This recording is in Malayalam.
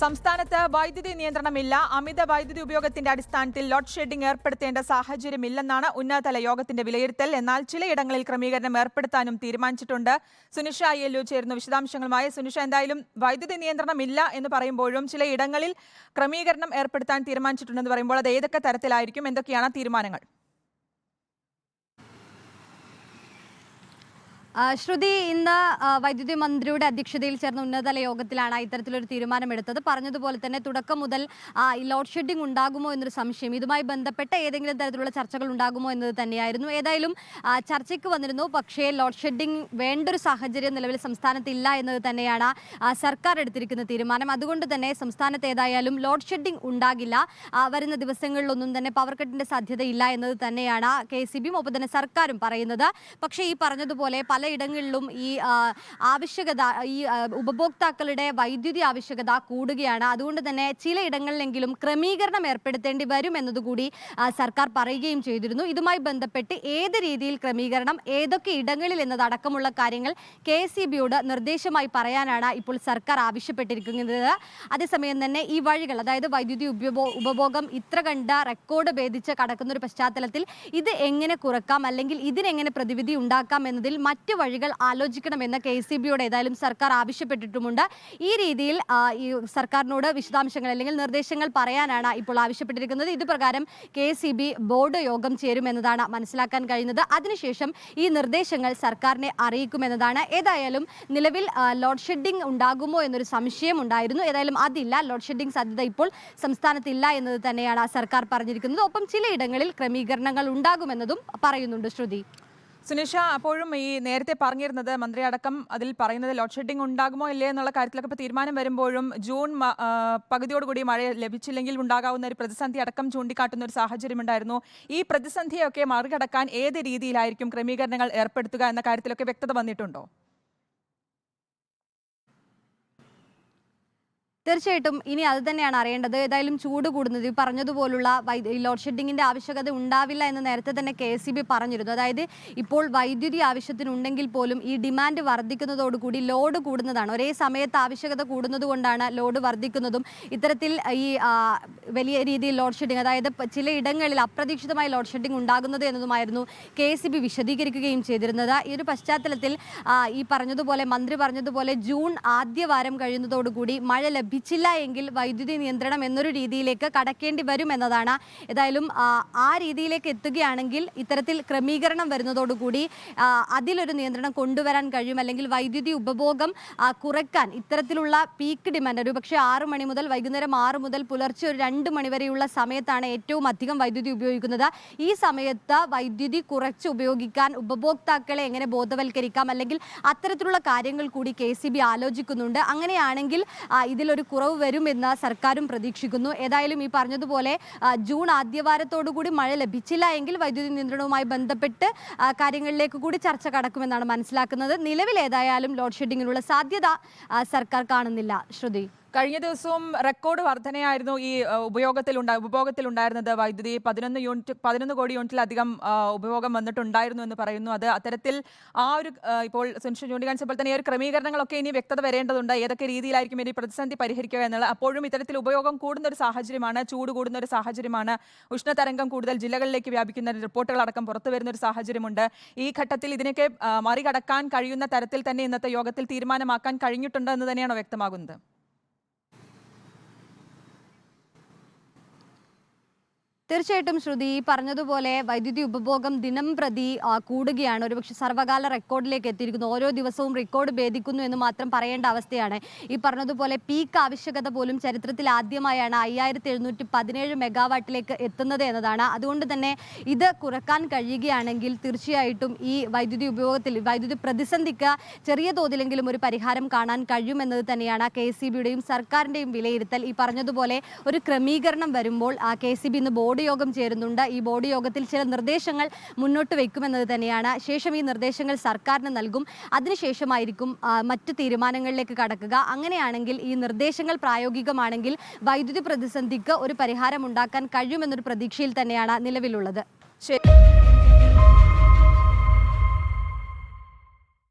സംസ്ഥാനത്ത് വൈദ്യുതി നിയന്ത്രണമില്ല. അമിത വൈദ്യുതി ഉപയോഗത്തിന്റെ അടിസ്ഥാനത്തിൽ ലോഡ് ഷെഡിംഗ് ഏർപ്പെടുത്തേണ്ട സാഹചര്യമില്ലെന്നാണ് ഉന്നതതല യോഗത്തിന്റെ വിലയിരുത്തൽ. എന്നാൽ ചിലയിടങ്ങളിൽ ക്രമീകരണം ഏർപ്പെടുത്താനും തീരുമാനിച്ചിട്ടുണ്ട്. സുനിഷ അയ്യല്ലു ചേരുന്നു വിശദാംശങ്ങളുമായി. സുനിഷ, എന്തായാലും വൈദ്യുതി നിയന്ത്രണമില്ല എന്ന് പറയുമ്പോഴും ചിലയിടങ്ങളിൽ ക്രമീകരണം ഏർപ്പെടുത്താൻ തീരുമാനിച്ചിട്ടുണ്ടെന്ന് പറയുമ്പോൾ അത് ഏതൊക്കെ തരത്തിലായിരിക്കും? എന്തൊക്കെയാണ് തീരുമാനങ്ങൾ? ശ്രുതി, ഇന്ന് വൈദ്യുതി മന്ത്രിയുടെ അധ്യക്ഷതയിൽ ചേർന്ന ഉന്നതതല യോഗത്തിലാണ് ഇത്തരത്തിലൊരു തീരുമാനമെടുത്തത്. പറഞ്ഞതുപോലെ തന്നെ തുടക്കം മുതൽ ലോഡ് ഷെഡിംഗ് ഉണ്ടാകുമോ എന്നൊരു സംശയം, ഇതുമായി ബന്ധപ്പെട്ട ഏതെങ്കിലും തരത്തിലുള്ള ചർച്ചകൾ ഉണ്ടാകുമോ എന്നത് തന്നെയായിരുന്നു. ഏതായാലും ചർച്ചയ്ക്ക് വന്നിരുന്നു. പക്ഷേ ലോഡ് ഷെഡിംഗ് വേണ്ടൊരു സാഹചര്യം നിലവിൽ സംസ്ഥാനത്ത് ഇല്ല എന്നത് തന്നെയാണ് സർക്കാർ എടുത്തിരിക്കുന്ന തീരുമാനം. അതുകൊണ്ട് തന്നെ സംസ്ഥാനത്ത് ഏതായാലും ലോഡ് ഷെഡിംഗ് ഉണ്ടാകില്ല. വരുന്ന ദിവസങ്ങളിലൊന്നും തന്നെ പവർ കട്ടിന്റെ സാധ്യതയില്ല എന്നത് തന്നെയാണ് KECBയും ഒപ്പം തന്നെ സർക്കാരും പറയുന്നത്. പക്ഷേ ഈ പറഞ്ഞതുപോലെ പലയിടങ്ങളിലും ഈ ആവശ്യകത, ഈ ഉപഭോക്താക്കളുടെ വൈദ്യുതി ആവശ്യകത കൂടുകയാണ്. അതുകൊണ്ട് തന്നെ ചിലയിടങ്ങളിലെങ്കിലും ക്രമീകരണം ഏർപ്പെടുത്തേണ്ടി വരും എന്നതുകൂടി സർക്കാർ പറയുകയും ചെയ്തിരുന്നു. ഇതുമായി ബന്ധപ്പെട്ട് ഏത് രീതിയിൽ ക്രമീകരണം, ഏതൊക്കെ ഇടങ്ങളിൽ എന്നതടക്കമുള്ള കാര്യങ്ങൾ KECBയോട് നിർദ്ദേശമായി പറയാനാണ് ഇപ്പോൾ സർക്കാർ ആവശ്യപ്പെട്ടിരിക്കുന്നത്. അതേസമയം തന്നെ ഈ വഴികൾ, അതായത് വൈദ്യുതി ഉപഭോഗം ഇത്ര കണ്ട റെക്കോർഡ് ഭേദിച്ച് കടക്കുന്ന ഒരു പശ്ചാത്തലത്തിൽ ഇത് എങ്ങനെ കുറക്കാം, അല്ലെങ്കിൽ ഇതിനെങ്ങനെ പ്രതിവിധി ഉണ്ടാക്കാം എന്നതിൽ മറ്റ് വഴികൾ ആലോചിക്കണമെന്ന് KECBയോട് ഏതായാലും സർക്കാർ ആവശ്യപ്പെട്ടിട്ടുമുണ്ട്. ഈ രീതിയിൽ ഈ സർക്കാരിനോട് വിശദാംശങ്ങൾ അല്ലെങ്കിൽ നിർദ്ദേശങ്ങൾ പറയാനാണ് ഇപ്പോൾ ആവശ്യപ്പെട്ടിരിക്കുന്നത്. ഇതുപ്രകാരം KECB ബോർഡ് യോഗം ചേരുമെന്നതാണ് മനസ്സിലാക്കാൻ കഴിയുന്നത്. അതിനുശേഷം ഈ നിർദ്ദേശങ്ങൾ സർക്കാരിനെ അറിയിക്കുമെന്നതാണ്. ഏതായാലും നിലവിൽ ലോഡ് ഷെഡിംഗ് ഉണ്ടാകുമോ എന്നൊരു സംശയം ഉണ്ടായിരുന്നു. ഏതായാലും അതില്ല. ലോഡ് ഷെഡിംഗ് സാധ്യത ഇപ്പോൾ സംസ്ഥാനത്തില്ല എന്നത് തന്നെയാണ് സർക്കാർ പറഞ്ഞിരിക്കുന്നത്. ഒപ്പം ചിലയിടങ്ങളിൽ ക്രമീകരണങ്ങൾ ഉണ്ടാകുമെന്നതും പറയുന്നുണ്ട്. ശ്രുതി. സുനിഷ, അപ്പോഴും ഈ നേരത്തെ പറഞ്ഞിരുന്നത് മന്ത്രി അടക്കം അതിൽ പറയുന്നത് ലോഡ് ഷെഡിംഗ് ഉണ്ടാകുമോ ഇല്ലേ എന്നുള്ള കാര്യത്തിലൊക്കെ ഇപ്പോൾ തീരുമാനം വരുമ്പോഴും ജൂൺ പകുതിയോടുകൂടി മഴ ലഭിച്ചില്ലെങ്കിൽ ഉണ്ടാകാവുന്ന ഒരു പ്രതിസന്ധി അടക്കം ചൂണ്ടിക്കാട്ടുന്ന ഒരു സാഹചര്യം ഉണ്ടായിരുന്നു. ഈ പ്രതിസന്ധിയൊക്കെ മറികടക്കാൻ ഏത് രീതിയിലായിരിക്കും ക്രമീകരണങ്ങൾ ഏർപ്പെടുത്തുക എന്ന കാര്യത്തിലൊക്കെ വ്യക്തത വന്നിട്ടുണ്ടോ? തീർച്ചയായിട്ടും ഇനി അത് തന്നെയാണ് അറിയേണ്ടത്. ഏതായാലും ചൂട് കൂടുന്നത്, ഈ പറഞ്ഞതുപോലുള്ള ലോഡ് ഷെഡിങ്ങിന്റെ ആവശ്യകത ഉണ്ടാവില്ല എന്ന് നേരത്തെ തന്നെ KECB പറഞ്ഞിരുന്നു. അതായത് ഇപ്പോൾ വൈദ്യുതി ആവശ്യത്തിനുണ്ടെങ്കിൽ പോലും ഈ ഡിമാൻഡ് വർദ്ധിക്കുന്നതോടുകൂടി ലോഡ് കൂടുന്നതാണ്. ഒരേ സമയത്ത് ആവശ്യകത കൂടുന്നത് കൊണ്ടാണ് ലോഡ് വർദ്ധിക്കുന്നതും ഇത്തരത്തിൽ ഈ വലിയ രീതിയിൽ ലോഡ് ഷെഡിങ്, അതായത് ചിലയിടങ്ങളിൽ അപ്രതീക്ഷിതമായി ലോഡ് ഷെഡിങ് ഉണ്ടാകുന്നത് എന്നതുമായിരുന്നു KECB വിശദീകരിക്കുകയും ചെയ്തിരുന്നത്. ഈ ഒരു പശ്ചാത്തലത്തിൽ ഈ പറഞ്ഞതുപോലെ മന്ത്രി പറഞ്ഞതുപോലെ ജൂൺ ആദ്യവാരം കഴിയുന്നതോടുകൂടി മഴ ലഭിച്ചില്ല എങ്കിൽ വൈദ്യുതി നിയന്ത്രണം എന്നൊരു രീതിയിലേക്ക് കടക്കേണ്ടി വരും എന്നതാണ്. ഏതായാലും ആ രീതിയിലേക്ക് എത്തുകയാണെങ്കിൽ ഇത്തരത്തിൽ ക്രമീകരണം വരുന്നതോടുകൂടി അതിലൊരു നിയന്ത്രണം കൊണ്ടുവരാൻ കഴിയും. അല്ലെങ്കിൽ വൈദ്യുതി ഉപഭോഗം കുറയ്ക്കാൻ ഇത്തരത്തിലുള്ള പീക്ക് ഡിമാൻഡ്, ഒരു പക്ഷേ 6 മണി മുതൽ വൈകുന്നേരം 6 മുതൽ പുലർച്ചെ ഒരു 2 മണി വരെയുള്ള സമയത്താണ് ഏറ്റവും അധികം വൈദ്യുതി ഉപയോഗിക്കുന്നത്. ഈ സമയത്ത് വൈദ്യുതി കുറച്ച് ഉപയോഗിക്കാൻ ഉപഭോക്താക്കളെ എങ്ങനെ ബോധവൽക്കരിക്കാം, അല്ലെങ്കിൽ അത്തരത്തിലുള്ള കാര്യങ്ങൾ കൂടി KECB ആലോചിക്കുന്നുണ്ട്. അങ്ങനെയാണെങ്കിൽ ഇതിലൊരു കുറവ് വരുമെന്ന് സർക്കാരും പ്രതീക്ഷിക്കുന്നു. ഏതായാലും ഈ പറഞ്ഞതുപോലെ ജൂൺ ആദ്യവാരത്തോടുകൂടി മഴ ലഭിച്ചില്ല എങ്കിൽ വൈദ്യുതി നിയന്ത്രണവുമായി ബന്ധപ്പെട്ട് കാര്യങ്ങളിലേക്ക് കൂടി ചർച്ച കടക്കുമെന്നാണ് മനസ്സിലാക്കുന്നത്. നിലവിൽ ഏതായാലും ലോഡ് ഷെഡിങ്ങിനുള്ള സാധ്യത സർക്കാർ കാണുന്നില്ല. ശ്രുതി, കഴിഞ്ഞ ദിവസവും റെക്കോർഡ് വർധനയായിരുന്നു ഈ ഉപഭോഗത്തിലുണ്ടായിരുന്നത്. വൈദ്യുതി 11 കോടി യൂണിറ്റിലധികം ഉപഭോഗം വന്നിട്ടുണ്ടായിരുന്നു എന്ന് പറയുന്നു. അത് അത്തരത്തിൽ ഇപ്പോൾ സുനിഷ ചൂണ്ടിക്കാണിച്ചപ്പോൾ തന്നെ ഈ ഒരു ക്രമീകരണങ്ങളൊക്കെ ഇനി വ്യക്തത വരേണ്ടതുണ്ട്. ഏതൊക്കെ രീതിയിലായിരിക്കും ഇനി പ്രതിസന്ധി പരിഹരിക്കുക എന്നുള്ളത്. അപ്പോഴും ഇത്തരത്തിൽ ഉപയോഗം കൂടുന്ന ഒരു സാഹചര്യമാണ്, ചൂട് കൂടുന്ന ഒരു സാഹചര്യമാണ്, ഉഷ്ണതരംഗം കൂടുതൽ ജില്ലകളിലേക്ക് വ്യാപിക്കുന്ന റിപ്പോർട്ടുകളടക്കം പുറത്തു വരുന്ന ഒരു സാഹചര്യമുണ്ട്. ഈ ഘട്ടത്തിൽ ഇതിനൊക്കെ മറികടക്കാൻ കഴിയുന്ന തരത്തിൽ തന്നെ ഇന്നത്തെ യോഗത്തിൽ തീരുമാനമാക്കാൻ കഴിഞ്ഞിട്ടുണ്ട് എന്ന് തന്നെയാണോ വ്യക്തമാകുന്നത്? തീർച്ചയായിട്ടും ശ്രുതി, പറഞ്ഞതുപോലെ വൈദ്യുതി ഉപഭോഗം ദിനം പ്രതി കൂടുകയാണ്. ഒരുപക്ഷെ സർവ്വകാല റെക്കോർഡിലേക്ക് എത്തിയിരിക്കുന്നു. ഓരോ ദിവസവും റെക്കോർഡ് ഭേദിക്കുന്നു എന്ന് മാത്രം പറയേണ്ട അവസ്ഥയാണ്. ഈ പറഞ്ഞതുപോലെ പീക്ക് ആവശ്യകത പോലും ചരിത്രത്തിൽ ആദ്യമായാണ് 5717 മെഗാവാട്ടിലേക്ക് എത്തുന്നത് എന്നതാണ്. അതുകൊണ്ട് തന്നെ ഇത് കുറക്കാൻ കഴിയുകയാണെങ്കിൽ തീർച്ചയായിട്ടും ഈ വൈദ്യുതി ഉപയോഗത്തിൽ, വൈദ്യുതി പ്രതിസന്ധിക്ക് ചെറിയ തോതിലെങ്കിലും ഒരു പരിഹാരം കാണാൻ കഴിയുമെന്നത് തന്നെയാണ് KECBയുടെയും സർക്കാരിൻ്റെയും വിലയിരുത്തൽ. ഈ പറഞ്ഞതുപോലെ ഒരു ക്രമീകരണം വരുമ്പോൾ KECB ഇന്ന് ബോർഡ് യോഗം ചേരുന്നുണ്ട്. ഈ ബോർഡ് യോഗത്തിൽ ചില നിർദ്ദേശങ്ങൾ മുന്നോട്ട് വയ്ക്കുമെന്നത് തന്നെയാണ്. ശേഷം ഈ നിർദ്ദേശങ്ങൾ സർക്കാരിന് നൽകും. അതിനുശേഷമായിരിക്കും മറ്റ് തീരുമാനങ്ങളിലേക്ക് കടക്കുക. അങ്ങനെയാണെങ്കിൽ ഈ നിർദ്ദേശങ്ങൾ പ്രായോഗികമാണെങ്കിൽ വൈദ്യുതി പ്രതിസന്ധിക്ക് ഒരു പരിഹാരം ഉണ്ടാക്കാൻ കഴിയുമെന്നൊരു പ്രതീക്ഷയിൽ തന്നെയാണ് നിലവിലുള്ളത്. ശരി.